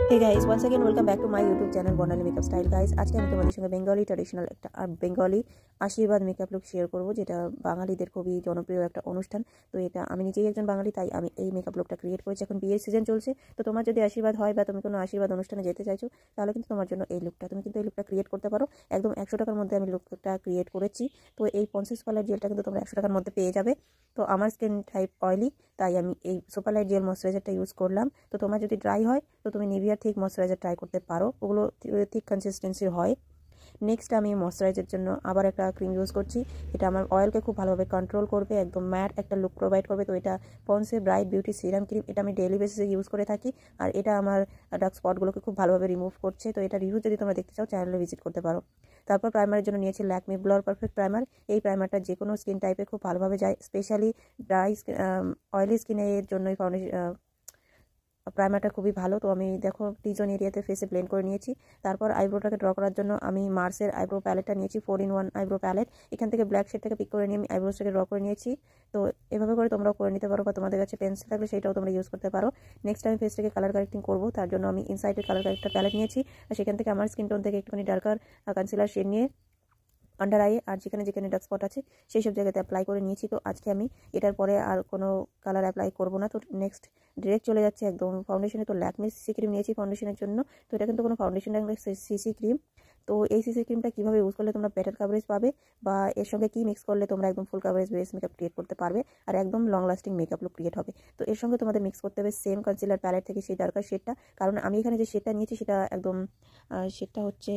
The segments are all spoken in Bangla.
Hey guys, once again welcome back to my YouTube channel Bonali Makeup Style guys। আজকে আমি তোমাদের সঙ্গে বেঙ্গলি ট্র্যাডিশনাল একটা বেঙ্গলি আশীর্বাদ মেকআপ লুক শেয়ার করব, যেটা বাঙালিদের খুবই জনপ্রিয় একটা অনুষ্ঠান। তো এটা আমি নিজেই একজন বাঙালি, তাই আমি এই মেকআপ লুকটা ক্রিয়েট করেছি। এখন বিয়ের সিজন চলছে, তো তোমার যদি আশীর্বাদ হয় বা তুমি কোনো আশীর্বাদ অনুষ্ঠানে যেতে চাইছো, তাহলে কিন্তু তোমার জন্য এই লুকটা তুমি কিন্তু এই লুকটা ক্রিয়েট করতে পারো। একদম 100 টাকার মধ্যে আমি লুকটা ক্রিয়েট করেছি। তো এই পন্সেস কালার জেলটা কিন্তু তোমরা 100 টাকার মধ্যে পেয়ে যাবে। তো আমার স্কিন টাইপ অয়েলি, তাই আমি এই সুপার লাইট জেল ময়শ্চারাইজারটা ইউজ করলাম। তো তোমার যদি ড্রাই হয় তো তুমি নিভিয়া থিক ময়শ্চারাইজার ট্রাই করতে পারো, ওগুলো থিক কনসিস্টেন্সি হয়। নেক্সট আমি ময়শ্চারাইজারের জন্য আবার একটা ক্রিম ইউজ করছি। এটা আমার অয়েলকে খুব ভালোভাবে কন্ট্রোল করবে, একদম ম্যাট একটা লুক প্রোভাইড করবে। তো এটা পন্সে ব্রাইট বিউটি সিরাম ক্রিম, এটা আমি ডেইলি বেসিসে ইউজ করে থাকি। আর এটা আমার ডার্ক স্পটগুলোকে খুব ভালোভাবে রিমুভ করছে। তো এটা রিভিউ যদি তোমরা দেখতে চাও চ্যানেলে ভিজিট করতে পারো। তারপর প্রাইমারের জন্য নিয়েছি ল্যাকমি ব্লার পারফেক্ট প্রাইমার। এই প্রাইমারটা যে কোনো স্কিন টাইপে খুব ভালোভাবে যায়, স্পেশালি ড্রাই অয়েলি স্কিনের জন্য এই প্রাইমারটা খুবই ভালো। তো আমি দেখো টিজন এরিয়াতে ফেসে ব্লেন্ড করে নিয়েছি। তারপর আইব্রোটাকে ড্র করার জন্য আমি মার্সের আইব্রো প্যালেটটা নিয়েছি, 4-in-1 আইব্রো প্যালেট। এখান থেকে ব্ল্যাক শেডটাকে পিক করে নিয়ে আমি আইব্রোসটাকে ড্র করে নিয়েছি। তো এভাবে করে তোমরাও করে নিতে পারো, বা তোমাদের কাছে পেন্সিল থাকলে সেটাও তোমরা ইউজ করতে পারো। নেক্সট আমি ফেসটাকে কালার কারেক্টিং করবো, তার জন্য আমি ইনসাইডের কালার কারেক্টার প্যালেট নিয়েছি। আর সেখান থেকে আমার স্কিন টোন থেকে একটুখানি ডার্কার কনসিলার শেড নিয়ে আন্ডার আইয়ে আর যেখানে যেখানে ডার্ক স্পট আছে সেই সব জায়গাতে অ্যাপ্লাই করে নিয়েছি। তো আজকে আমি এটার পরে আর কোনো কালার অ্যাপ্লাই করবো না। তো নেক্সট ডিরেক্ট চলে যাচ্ছে একদম ফাউন্ডেশনে। তো ল্যাকমির সিসি ক্রিম নিয়েছি ফাউন্ডেশনের জন্য। তো এটা কিন্তু কোনো ফাউন্ডেশন না, সিসি ক্রিম। তো এই সিসি ক্রিমটা কীভাবে ইউজ করলে তোমরা বেটার কাভারেজ পাবে, বা এর সঙ্গে কী মিক্স করলে তোমরা একদম full coverage base makeup create করতে পারবে আর একদম long lasting makeup look create হবে। তো এর সঙ্গে তোমাদের মিক্স করতে হবে সেম কনসিলার প্যালেট থেকে সেই ডার্কার শেডটা। কারণ আমি এখানে যে শেডটা নিয়েছি সেটা একদম শেডটা হচ্ছে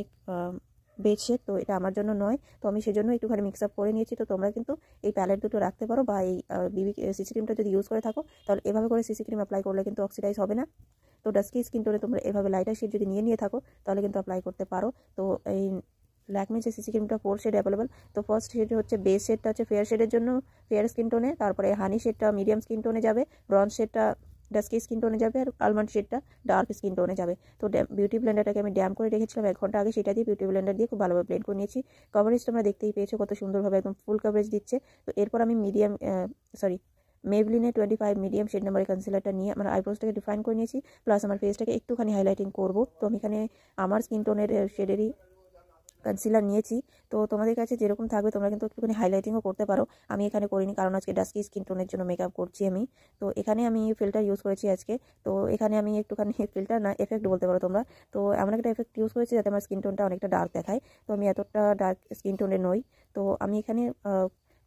বেজ শেড, তো এটা আমার জন্য নয়। তো আমি সেজন্য একটুখানি মিক্স আপ করে নিয়েছি। তো তোমরা কিন্তু এই প্যালেট দুটো রাখতে পারো, বা এই সিসি ক্রিমটা যদি ইউজ করে থাকো তাহলে এভাবে করে সিসি ক্রিম অ্যাপ্লাই করলে কিন্তু অক্সিডাইজ হবে না। তো ডাস্কি স্কিন টোনে তোমরা এভাবে লাইটার শেড যদি নিয়ে থাকো তাহলে কিন্তু অ্যাপ্লাই করতে পারো। তো এই ল্যাকমির যে সিসি ক্রিমটা 4 শেড অ্যাভেলেবল। তো ফার্স্ট শেড হচ্ছে বেস শেডটা হচ্ছে ফেয়ার শেডের জন্য, ফেয়ার স্কিন টোনে। তারপরে হানি শেডটা মিডিয়াম স্কিন টোনে যাবে, ব্রঞ্জ শেডটা ডাস্কি স্কিন টোনে যাবে, আর আলমন্ড শেডটা ডার্ক স্কিন টোনে যাবে। তো বিউটি ব্লেন্ডারটাকে আমি ড্যাম করে রেখেছিলাম 1 ঘন্টা আগে, সেটা দিয়ে বিউটি ব্লেন্ডার দিয়ে খুব ভালোভাবে ব্লেন্ড করে নিয়েছি। কভারেজ তোমরা দেখতেই পেয়েছো কত সুন্দরভাবে একদম ফুল কভারেজ দিচ্ছে। তো এরপর আমি মেবলিনের 25 মিডিয়াম শেড নাম্বারের কনসিলারটা নিয়ে আমার আইব্রোসটাকে ডিফাইন করে নিয়েছি, প্লাস আমার ফেসটাকে একটুখানি হাইলাইটিং করবো। তো আমি এখানে আমার স্কিন টোনের শেডেরই কনসিলার নিয়েছি। তো তোমাদের কাছে যেরকম থাকবে তোমরা কিন্তু একটুখানি হাইলাইটিংও করতে পারো। আমি এখানে করিনি, কারণ আজকে ডাস্কি স্কিন টোনের জন্য মেকআপ করছি আমি। তো এখানে আমি ফিল্টার ইউজ করেছি আজকে। তো এখানে আমি একটুখানি ফিল্টার না, এফেক্ট বলতে পারো তোমরা। তো এমন একটা এফেক্ট ইউজ করেছি যাতে আমার স্কিন টোনটা অনেকটা ডার্ক দেখায়। তো আমি এতটা ডার্ক স্কিন টোনের নই। তো আমি এখানে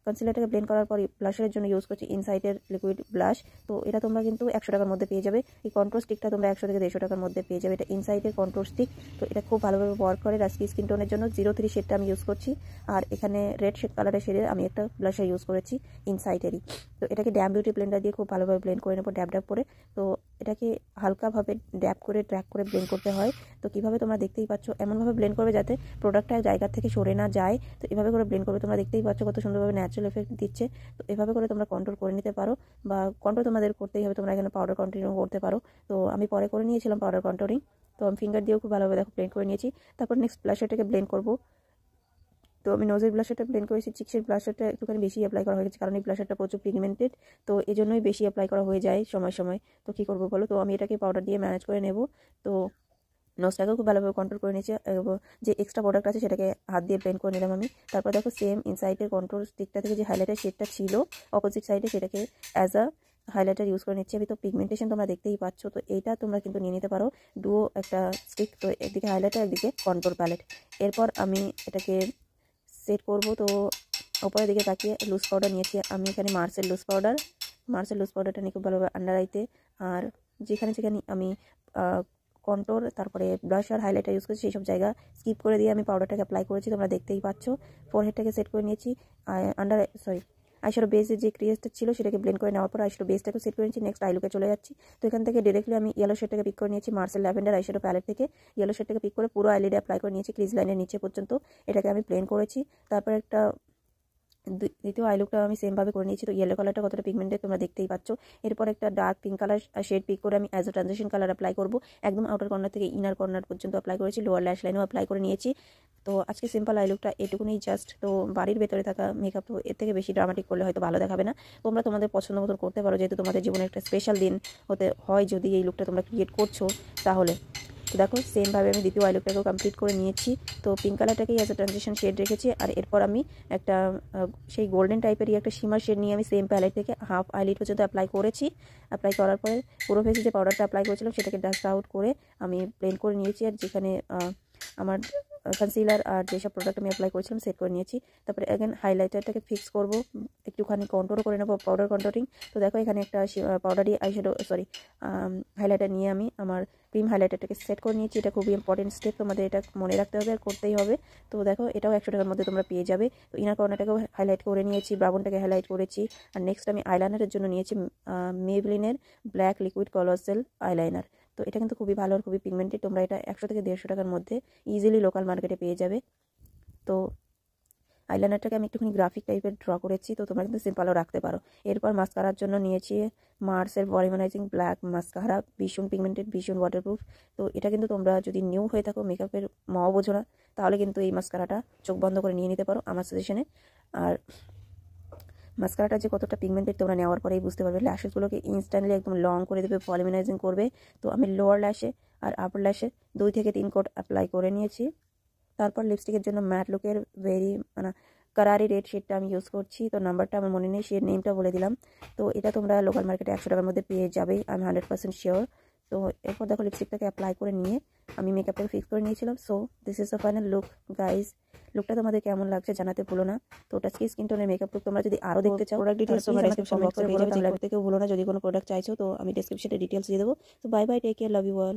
কনসিলারটাকে ব্লেন্ড করার পর ব্লাশের জন্য ইউজ করছি ইনসাইটের লিকুইড ব্লাশ। তো এটা তোমরা কিন্তু 100 টাকার মধ্যে পেয়ে যাবে। এই কন্ট্রোল স্টিকটা তোমরা 100 থেকে 150 টাকার মধ্যে পেয়ে যাবে। এটা ইনসাইটের কন্ট্রোল স্টিক। তো এটা খুব ভালোভাবে ওয়ার্ক করে রাস্কি স্কিন টোনের জন্য। 03 শেডটা আমি ইউজ করছি, আর এখানে রেড শেড কালারের শেডে আমি একটা ব্লাশার ইউজ করেছি ইনসাইটেরই। তো এটাকে ড্যাম বিউটি ব্লেন্ডার দিয়ে খুব ভালোভাবে ব্লেন্ড করে নেবো, ড্যাব ড্যাব করে। তো এটাকে হালকাভাবে ড্যাব করে ট্র্যাক করে ব্লেন্ড করতে হয়। তো কীভাবে তোমরা দেখতেই পাচ্ছ, এমনভাবে ব্লেন্ড করবে যাতে প্রোডাক্টটা জায়গা থেকে সরে না যায়। তো এভাবে করে ব্লেন্ড করবে, তোমরা দেখতেই পাচ্ছ কত সুন্দরভাবে ন্যাচারাল এফেক্ট দিচ্ছে। তো এভাবে করে তোমরা কন্ট্রোল করে নিতে পারো, বা কন্ট্রোল তোমাদের করতেই হবে। তোমরা এখানে পাউডার কন্টিনিউ করতে পারো। তো আমি পরে করে নিয়েছিলাম পাউডার কন্ট্রোলিং। তো আমি ফিঙ্গার দিয়েও খুব ভালোভাবে দেখো ব্লেন্ড করে নিয়েছি। তারপর নেক্সট ব্লাশারটাকে ব্লেন্ড করবো। তো আমি নোজের ব্লাশারটা ব্লেন্ড করেছি। চিক্সের ব্লাশারটা একটুখানি বেশি অ্যাপ্লাই করা হয়ে গেছে, কারণ এই ব্লাশারটা প্রচুর পিগমেন্টেড। তো এই জন্যই বেশি অ্যাপ্লাই করা হয়ে যায় সময় সময়। তো কী করবো বলো, তো আমি এটাকে পাউডার দিয়ে ম্যানেজ করে নেব। তো নোজটাকেও খুব ভালোভাবে কন্ট্রোল করে নিয়েছি। যে এক্সট্রা প্রোডাক্ট আছে সেটাকে হাত দিয়ে ব্লেন্ড করে নিলাম আমি। তারপর দেখো সেম ইনসাইডের কন্ট্রোল স্টিকটা থেকে যে হাইলাইটার শেডটা ছিল অপোজিট সাইডে, সেটাকে অ্যাজ আ হাইলাইটার ইউজ করে নিচ্ছি আমি। তো পিগমেন্টেশন তোমরা দেখতেই পাচ্ছ। তো এইটা তোমরা কিন্তু নিয়ে নিতে পারো ডুও একটা স্টিক। তো একদিকে হাইলাইটার, একদিকে কন্ট্রোল প্যালেট। এরপর আমি এটাকে সেট করব। তো উপরের দিকে তাকিয়ে লুজ পাউডার নিয়েছি আমি এখানে, মার্সেল লুজ পাউডারটা নিয়ে খুব ভালোভাবে আন্ডার আইতে, আর যেখানে যেখানে আমি কন্ট্রোল তারপরে ব্লাশ আর হাইলাইটার ইউজ করছি সেই সব জায়গা স্কিপ করে দিয়ে আমি পাউডারটাকে অ্যাপ্লাই করেছি, তোমরা দেখতেই পাচ্ছ। ফোরহেডটাকে সেট করে নিয়েছি। আইশ্যাডো বেসের যে ক্রিয়েজটা ছিল সেটাকে ব্লেন্ড করে নেওয়ার পর আইশ্যাডো বেসটাকে সেট করে নিয়েছি। নেক্সট আইলুকে চলে যাচ্ছি। তো এখান থেকে ডিরেক্টলি আমি ইয়েলো শেডটাকে পিক করে নিয়েছি মার্সেল ল্যাভেন্ডার আইশ্যাডো প্যালেট থেকে। ইয়েলো শেডটাকে পিক করে পুরো আইলিডে অ্যাপ্লাই করে নিয়েছি, ক্রিজ লাইনের নিচে পর্যন্ত এটাকে আমি প্লেন করেছি। তারপর একটা দ্বিতীয় আই লুকটা আমি সেমভাবে করে নিয়েছি। তো ইয়েলো কালারটা কতটা পিগমেন্টেড তোমরা দেখতেই পাচ্ছ। এরপর একটা dark pink colour shade pick করে আমি as a transition colour apply করবো। একদম আউটার কর্নার থেকে ইনার কর্নার পর্যন্ত অ্যাপ্লাই করেছি, লোয়ার ল্যাশ লাইনেও অ্যাপ্লাই করে নিয়েছি। তো আজকে সিম্পল আই লুকটা এটুকুনি জাস্ট। তো বাড়ির ভেতরে থাকা মেকআপ, তো এর থেকে বেশি ড্রামাটিক করলে হয়তো ভালো দেখাবে না। তোমরা তোমাদের পছন্দ মতন করতে পারো, যেহেতু তোমাদের জীবনে একটা স্পেশাল দিন হতে হয় যদি এই লুকটা তোমরা ক্রিয়েট করছো তাহলে। তো দেখো সেমভাবে আমি দ্বিতীয় আই লুকটাকেও কমপ্লিট করে নিয়েছি। তো পিঙ্ক কালারটাকেই অ্যাজ এ ট্রানজিশন শেড রেখেছি, আর এরপর আমি একটা সেই গোল্ডেন টাইপেরই একটা শিমার শেড নিয়ে আমি সেম প্যালেট থেকে হাফ আইলিড পর্যন্ত অ্যাপ্লাই করেছি। অ্যাপ্লাই করার পরে পুরো ফেসে যে পাউডারটা অ্যাপ্লাই করেছিলাম সেটাকে ডাস্ট আউট করে আমি ব্লেন্ড করে নিয়েছি, আর যেখানে আমার কনসিলার আর যেসব প্রোডাক্ট আমি অ্যাপ্লাই করেছিলাম সেট করে নিয়েছি। তারপরে অ্যাগেন হাইলাইটারটাকে ফিক্স করব, একটুখানি কন্ট্রোলও করে নেবো, পাউডার কন্ট্রোলিং। তো দেখো এখানে একটা পাউডারি হাইলাইটার নিয়ে আমি আমার ক্রিম হাইলাইটারটাকে সেট করে নিয়েছি। এটা খুবই ইম্পর্টেন্ট স্টেপ, তোমাদের এটা মনে রাখতে হবে আর করতেই হবে। তো দেখো এটাও 100 টাকার মধ্যে তোমরা পেয়ে যাবে। তো ইনার কর্নারটাকেও হাইলাইট করে নিয়েছি, ব্রাউনটাকে হাইলাইট করেছি। আর নেক্সট আমি আইলাইনারের জন্য নিয়েছি মেবলিনের ব্ল্যাক লিকুইড কলোসাল আইলাইনার। তো এটা কিন্তু খুবই ভালো আর খুবই পিগমেন্টেড, তোমরা এটা 100 থেকে 150 টাকার মধ্যে ইজিলি লোকাল মার্কেটে পেয়ে যাবে। তো আইলাইনারটাকে আমি একটুখানি গ্রাফিক টাইপের ড্র করেছি, তো তোমরা কিন্তু সিম্পলও রাখতে পারো। এরপর মাস্কারার জন্য নিয়েছি মার্সের ভলিউমাইজিং ব্ল্যাক মাস্কারা, ভীষণ পিগমেন্টেড, ভীষণ ওয়াটারপ্রুফ। তো এটা কিন্তু তোমরা যদি নিউ হয়ে থাকো, মেকআপের মাও বোঝো না, তাহলে কিন্তু এই মাস্কারাটা চোখ বন্ধ করে নিয়ে নিতে পারো আমার সাজেশনে। আর মাস্কারাটা যে কতটা পিগমেন্টেড তোমরা নেওয়ার পরেই বুঝতে পারবে। ল্যাশেসগুলোকে ইনস্ট্যান্টলি একদম লং করে দেবে, ভলিউমাইজিং করবে। তো আমি লোয়ার ল্যাশে আর আপার ল্যাশে 2 থেকে 3 কোট অ্যাপ্লাই করে নিয়েছি। তারপর লিপস্টিকের জন্য ম্যাট লুকের কারারি রেড শেডটা আমি ইউজ করছি। তো নাম্বারটা আমার মনে নেই, শেড নেমটা বলে দিলাম। তো এটা তোমরা লোকাল মার্কেটে 100 টাকার মধ্যে পেয়ে যাবেই, আমি 100% শিওর। তো এরপর দেখো লিপস্টিকটাকে অ্যাপ্লাই করে নিয়ে আমি মেকআপটাকে ফিক্স করে নিয়েছিলাম। So this is the final look guys. লুকটা তোমাদের কেমন লাগছে জানাতে ভুলো না। তো টাচকি স্কিন টোনের মেকআপ লুক তোমরা যদি আরও দেখতে চাও, প্রোডাক্ট ডিটেলস তোমরা ডেসক্রিপশন বক্সে পেয়ে যাবে, তাহলে থেকেও ভুলো না। যদি কোনো প্রোডাক্ট চাইছো তো আমি ডেসক্রিপশনে ডিটেলস দিয়ে দেবো। তো bye bye, take care, love you all.